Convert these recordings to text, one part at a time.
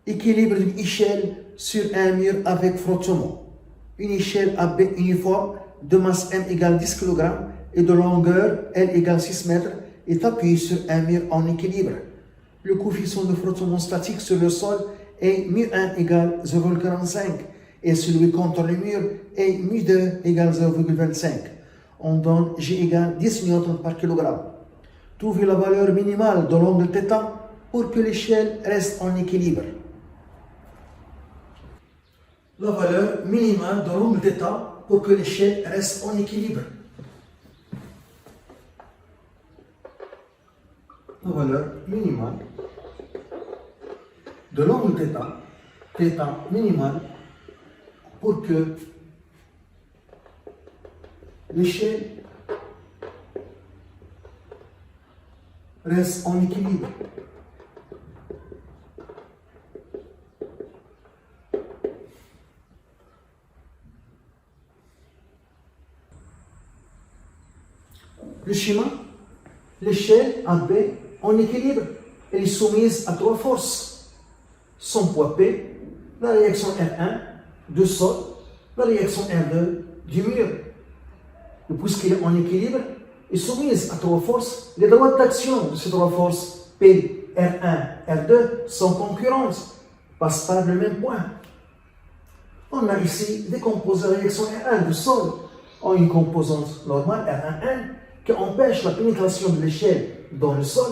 Équilibre d'une échelle sur un mur avec frottement. Une échelle AB uniforme de masse M égale 10 kg et de longueur L égale 6 mètres est appuyée sur un mur en équilibre. Le coefficient de frottement statique sur le sol est μ1 égale 0,45 et celui contre le mur est μ2 égale 0,25. On donne G égale 10 N par kilogramme. Trouvez la valeur minimale de l'angle θ pour que l'échelle reste en équilibre. La valeur minimale de l'angle θ pour que l'échelle reste en équilibre. La valeur minimale de l'angle θ minimale pour que l'échelle reste en équilibre. Le schéma, l'échelle AB en équilibre, elle est soumise à trois forces. Son poids P, la réaction R1 du sol, la réaction R2 du mur. Et puisqu'elle est en équilibre, elle est soumise à trois forces. Les droits d'action de ces trois forces, P, R1, R2, sont concurrentes, passent par le même point. On a ici décomposé la réaction R1 du sol en une composante normale R1N qui empêche la pénétration de l'échelle dans le sol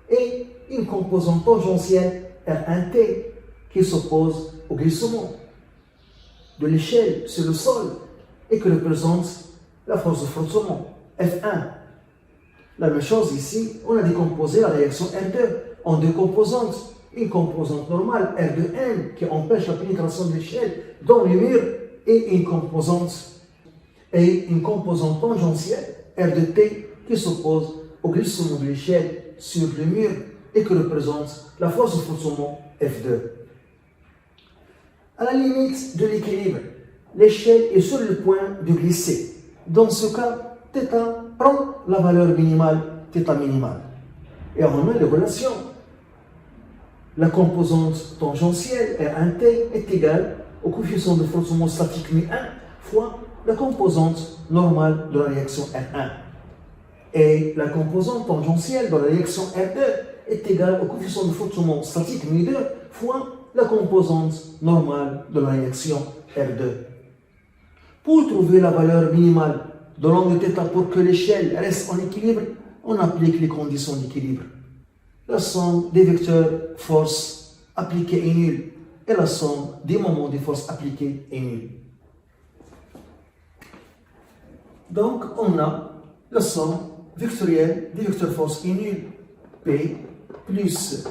et une composante tangentielle R1T qui s'oppose au glissement de l'échelle sur le sol et qui représente la force de frottement F1. La même chose ici, on a décomposé la réaction R2 en deux composantes. Une composante normale R2N qui empêche la pénétration de l'échelle dans le mur et une composante tangentielle R2T qui s'oppose au glissement de l'échelle sur le mur et qui représente la force de frottement F2. À la limite de l'équilibre, l'échelle est sur le point de glisser. Dans ce cas, θ prend la valeur minimale θ minimale. Et on a les relations. La composante tangentielle R1T est égale au coefficient de frottement statique μ1 fois la composante normale de la réaction R1. Et la composante tangentielle de la réaction R2 est égale au coefficient de frottement statique μ2 fois la composante normale de la réaction R2. Pour trouver la valeur minimale de l'angle θ pour que l'échelle reste en équilibre, on applique les conditions d'équilibre. La somme des vecteurs force appliquée est nulle et la somme des moments des forces appliquées est nulle. Donc, on a la somme vectorielle des vecteurs force est nulle. P plus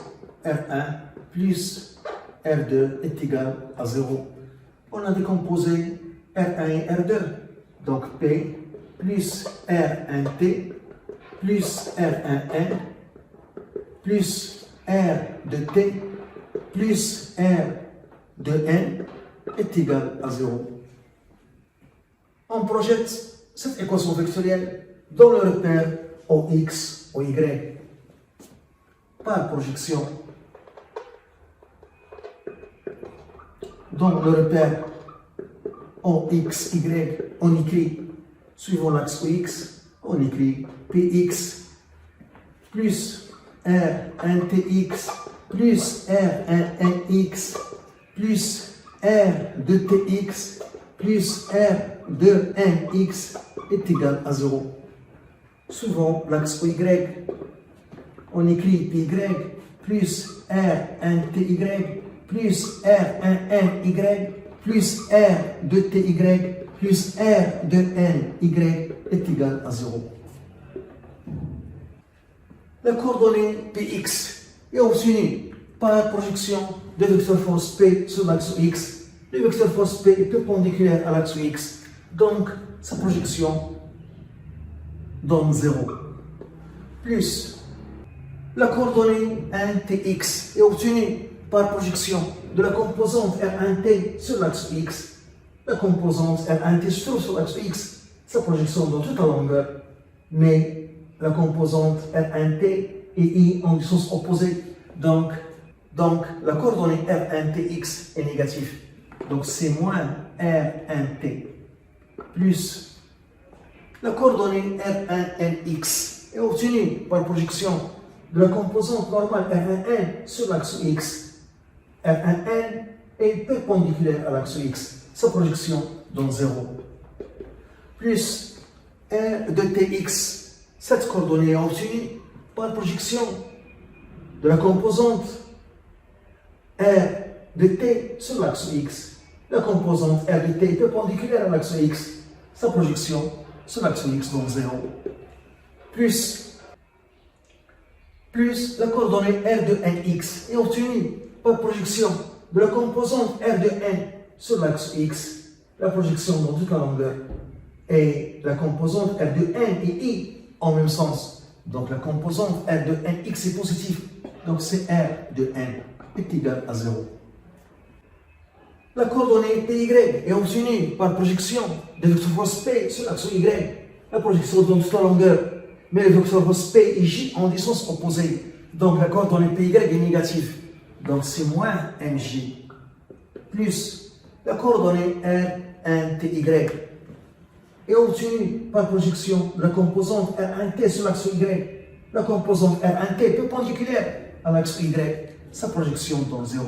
R1 plus R2 est égal à 0. On a décomposé R1 et R2. Donc, P plus R1T plus R1N plus R de T plus R de N est égal à 0. On projette cette équation vectorielle dans le repère OX, OY. Par projection, dans le repère OX, Y, on écrit, suivant l'axe OX, on écrit PX plus R1TX plus R1NX plus R de TX plus R de NX est égal à 0. Suivant l'axe OY, on écrit PY plus R1TY plus R1NY plus R de TY plus R de NY est égal à 0. La coordonnée Px est obtenue par projection de vecteur force P sur l'axe X. Le vecteur force P est perpendiculaire à l'axe X, donc sa projection donne 0. Plus la coordonnée 1Tx est obtenue par projection de la composante R1T sur l'axe X. La composante R1T sur l'axe X, sa projection donne toute la longueur, mais la composante R1T et I en sens opposé. Donc, Donc, la coordonnée R1TX est négative. Donc, c'est moins R1T plus la coordonnée R1NX est obtenue par projection de la composante normale R1N sur l'axe X. R1N est perpendiculaire à l'axe X. Sa projection donne 0. Plus R de TX. Cette coordonnée est obtenue par projection de la composante R de T sur l'axe X. La composante R de T est perpendiculaire à l'axe X. Sa projection sur l'axe X donne 0. Plus la coordonnée R de NX est obtenue par projection de la composante R de N sur l'axe X. La projection dans toute la longueur. Et la composante R de N et I en même sens. Donc la composante R de NX est positive. Donc c'est R de N est égal à 0. La coordonnée PY est obtenue par projection de vecteur force P sur l'axe Y. La projection donne toute la longueur, mais le vecteur force P et J en des sens opposés. Donc la coordonnée PY est négative. Donc c'est moins MJ plus la coordonnée R1TY est obtenue par projection de la composante R1T sur l'axe Y. La composante R1T est perpendiculaire à l'axe Y. Sa projection donne 0.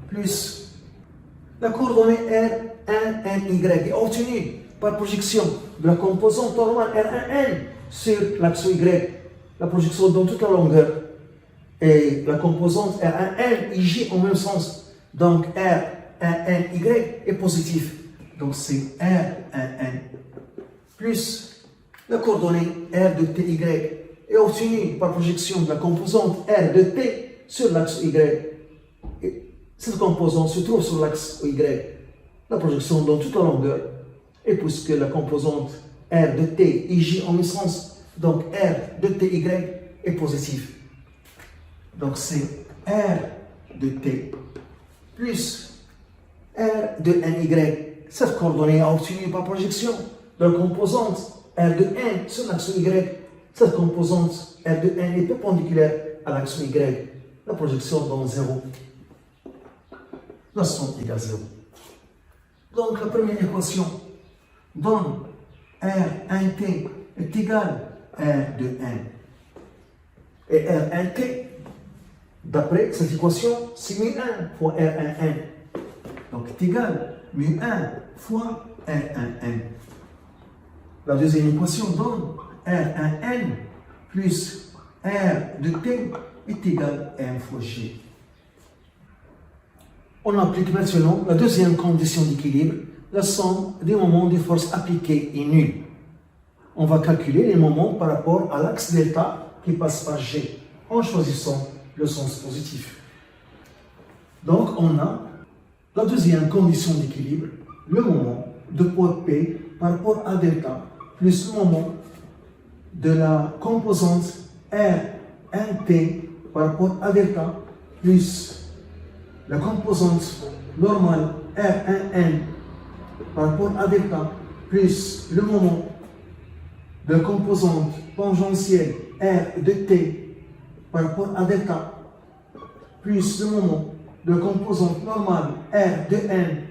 Plus la coordonnée R1NY est obtenue par projection de la composante normale R1N sur l'axe Y. La projection donne toute la longueur. Et la composante R1N et J en même sens. Donc R1NY est positif. Donc c'est R1N. Plus la coordonnée R de TY est obtenue par projection de la composante R de T sur l'axe Y. Cette composante se trouve sur l'axe Y. La projection donne toute la longueur. Et puisque la composante R de T et J en même sens, donc R de TY est positif. Donc c'est R de T plus R de NY. Cette coordonnée est obtenue par projection de la composante R de N sur l'axe Y. Cette composante R de N est perpendiculaire à l'axe Y. La projection donne 0. La somme égale 0. Donc la première équation donne R1T est égal à R de N. Et R1T, d'après cette équation, c'est μ1 fois R1N. Donc est égal à μ1 fois R1N. La deuxième équation donne R1N plus R de T est égal à M fois G. On applique maintenant la deuxième condition d'équilibre. La somme des moments de force appliquée est nulle. On va calculer les moments par rapport à l'axe delta qui passe par G en choisissant le sens positif. Donc on a la deuxième condition d'équilibre, le moment de poids P par rapport à delta plus le moment de la composante R1T par rapport à delta plus la composante normale R1N par rapport à delta plus le moment de la composante tangentielle R de T par rapport à delta plus le moment de la composante normale R de N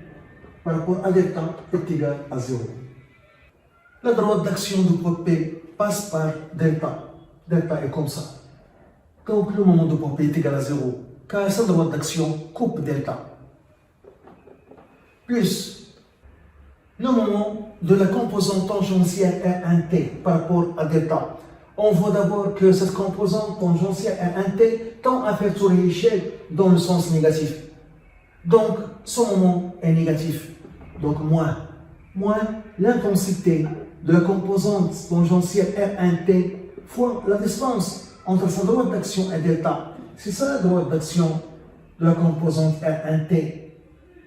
par rapport à delta est égal à 0. La droite d'action du poids P passe par delta. Delta est comme ça. Donc le moment de poids P est égal à 0. Car sa droite d'action coupe delta. Plus le moment de la composante tangentielle R1T par rapport à delta. On voit d'abord que cette composante tangentielle R1T tend à faire tourner l'échelle dans le sens négatif. Donc son moment est négatif. Donc moins l'intensité de la composante tangentielle R1T fois la distance entre sa droite d'action et delta. C'est ça la droite d'action de la composante R1T.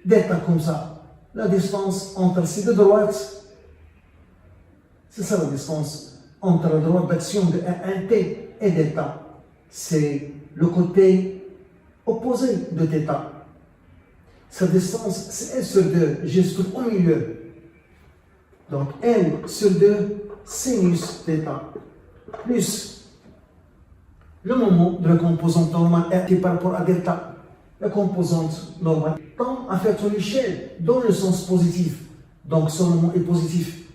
Delta comme ça. La distance entre ces deux droites, c'est ça la distance entre la droite d'action de R1T et delta. C'est le côté opposé de θ. Cette distance, c'est L sur 2. Je se trouve au milieu. Donc L sur 2, sinus θ. Plus le moment de la composante normale RT par rapport à delta, la composante normale tend à faire son échelle dans le sens positif. Donc son moment est positif.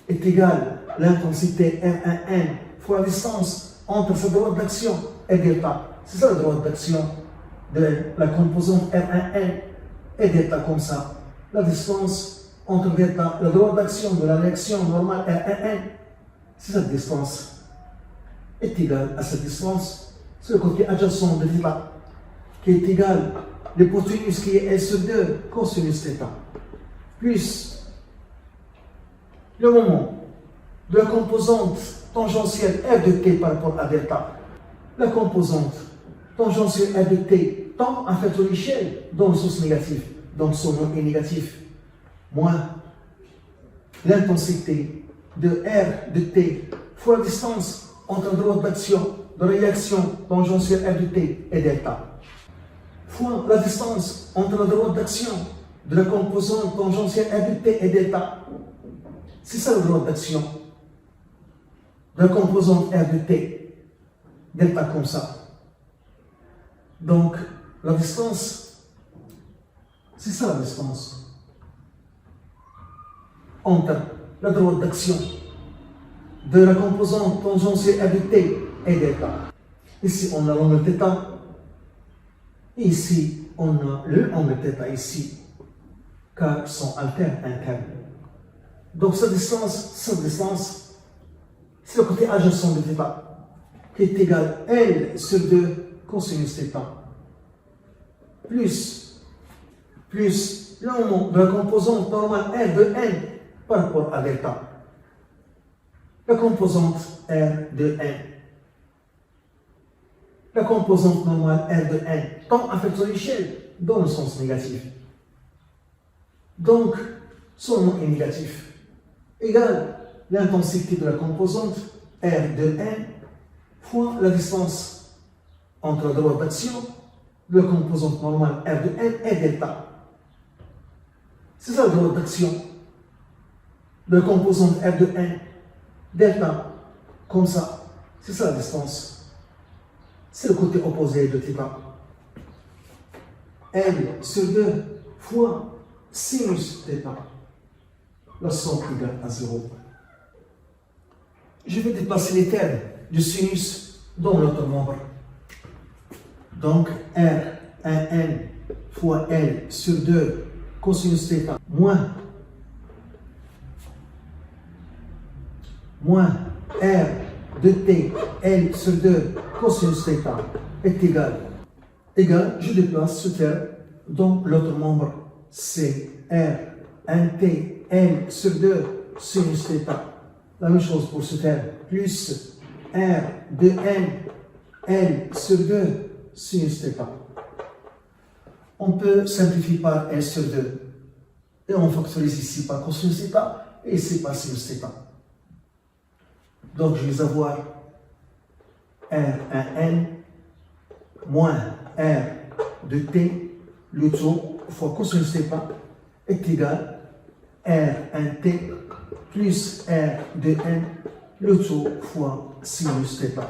Est égal à l'intensité R1N fois la distance entre sa droite d'action et delta. C'est ça la droite d'action de la composante R1N et delta comme ça. La distance entre delta, la droite d'action de la réaction normale R1N, c'est cette distance, est égale à cette distance, c'est le côté adjacent de θ, qui est égal à l'hypoténuse qui est L sur 2 cosinus θ, plus le moment de la composante tangentielle R de t par rapport à delta. La composante tangentielle R de t tend à faire son échelle dans le sens négatif, donc son nom est négatif, moins l'intensité de R de t fois la distance entre la droite d'action de la réaction tangentielle R de t et delta, fois la distance entre la droite d'action de la composante tangentielle R de t et delta. C'est ça la droite d'action de la composante R de t, delta comme ça. Donc la distance, c'est ça la distance entre la droite d'action de la composante tangentielle R de t et delta. Ici on a l'angle θ, et ici on a le angle θ ici, car ils sont alternes internes. Donc cette distance, c'est le côté adjacent de θ, qui est égal à L sur 2 cosinus θ, plus le moment de la composante normale R de n par rapport à delta. La composante R de n. La composante normale R de n tend à faire son échelle dans le sens négatif. Donc, son nom est négatif. Égale l'intensité de la composante R de n fois la distance entre la droite d'action de la composante normale R de n et delta. C'est ça la droite d'action de la composante R de n, delta, comme ça. C'est ça la distance. C'est le côté opposé de θ. L sur 2 fois sinus θ. La somme égale à 0. Je vais déplacer les termes du sinus dans l'autre membre. Donc, R, 1n fois L sur 2 cosinus θ moins R de t, L sur 2 cosinus θ est égal. Je déplace ce terme dans l'autre membre. C'est R, 1t, L sur 2 sinus θ. La même chose pour ce terme. Plus R de n, L sur 2 sinus θ. On peut simplifier par L sur 2. Et on factorise ici par cosinus θ et ici par sinus θ. Donc je vais avoir R1n moins R de t, le tout fois cosinus θ est égal à R1t plus R de n, le tout fois sinus θ.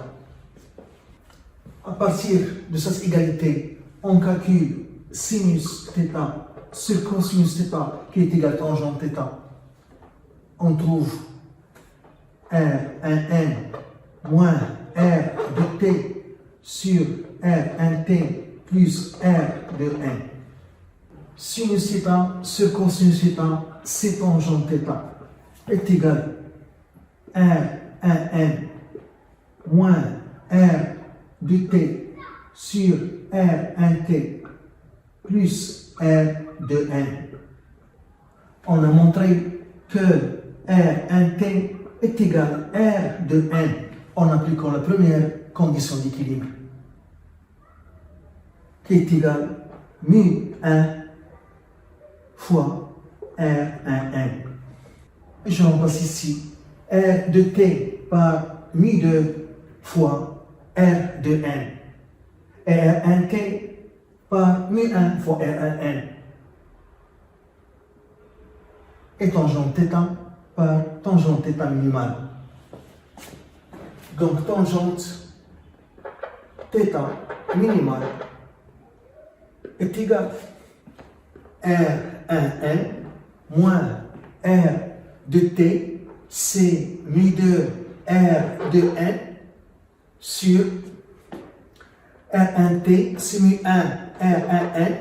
À partir de cette égalité, on calcule sinus θ sur cosinus θ qui est égal à tangente θ. On trouve R1n moins R de t sur R1t plus R de n. Sinus θ sur cosinus θ, c'est tangente θ, est égal à R1n moins R de t sur R1t plus R de n. On a montré que R1t est égal à R de n en appliquant la première condition d'équilibre, qui est égale à mu 1 fois R1n. Et je remplace ici R de t par mu 2 fois R de n. Et R1t par mu 1 fois R1n. Et tangente θ par tangente θ minimale. Donc tangente θ minimal est égal R1N moins R de T, C mu 2 R de N sur R1T, C mu 1 R1N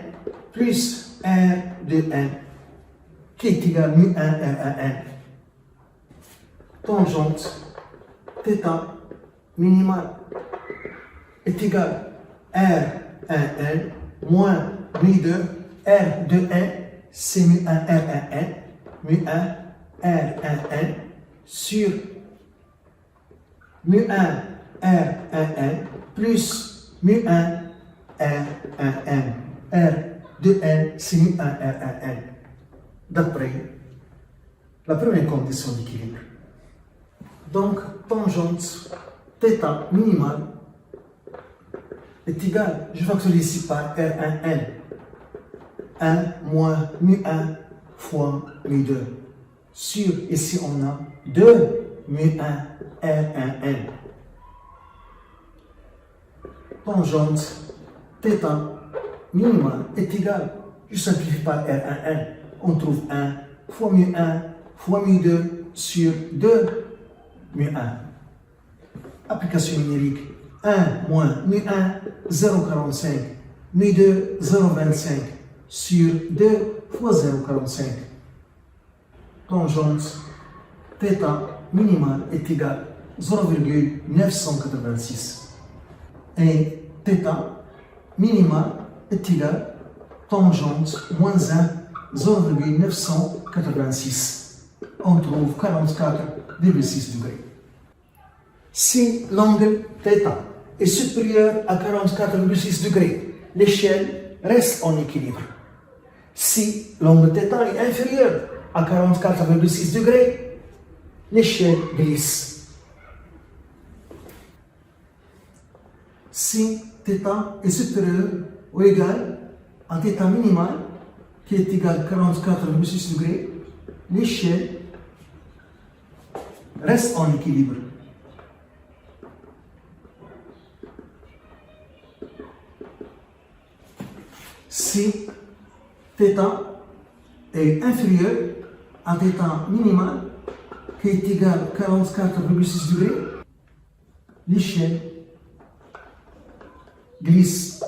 plus R de N qui est égal à mu 1 R1N. Tangente θ minimale est égal à R1N moins mu 2 R de N, c'est mu 1 R1N, mu 1 R1N sur mu 1 R1N plus mu 1 R1N. R de N, c'est mu 1 R1N. D'après la première condition d'équilibre. Donc, tangente θ minimale est égale, je factorise ici par R1N. 1 moins mu 1 fois mu 2. Sur, ici on a 2 mu 1 R1N. Tangente θ minimale est égale, je simplifie par R1N. On trouve 1 fois mu 1 fois mu 2 sur 2 mu 1. Application numérique. 1 moins mu 1, 0,45. Mu 2, 0,25. Sur 2 fois 0,45. Tangente θ minimale est égale à 0,986. Et θ minimale est égale à tangente moins 1, 0,986. On trouve 44,6 degrés. Si l'angle θ est supérieur à 44,6 degrés, l'échelle reste en équilibre. Si l'angle θ est inférieur à 44,6 degrés, l'échelle glisse. Si θ est supérieur ou égal à θ minimal, qui est égal à 44,6 degrés, l'échelle reste en équilibre. Si θ est inférieur à θ minimal, qui est égal à 44,6 degrés, l'échelle glisse.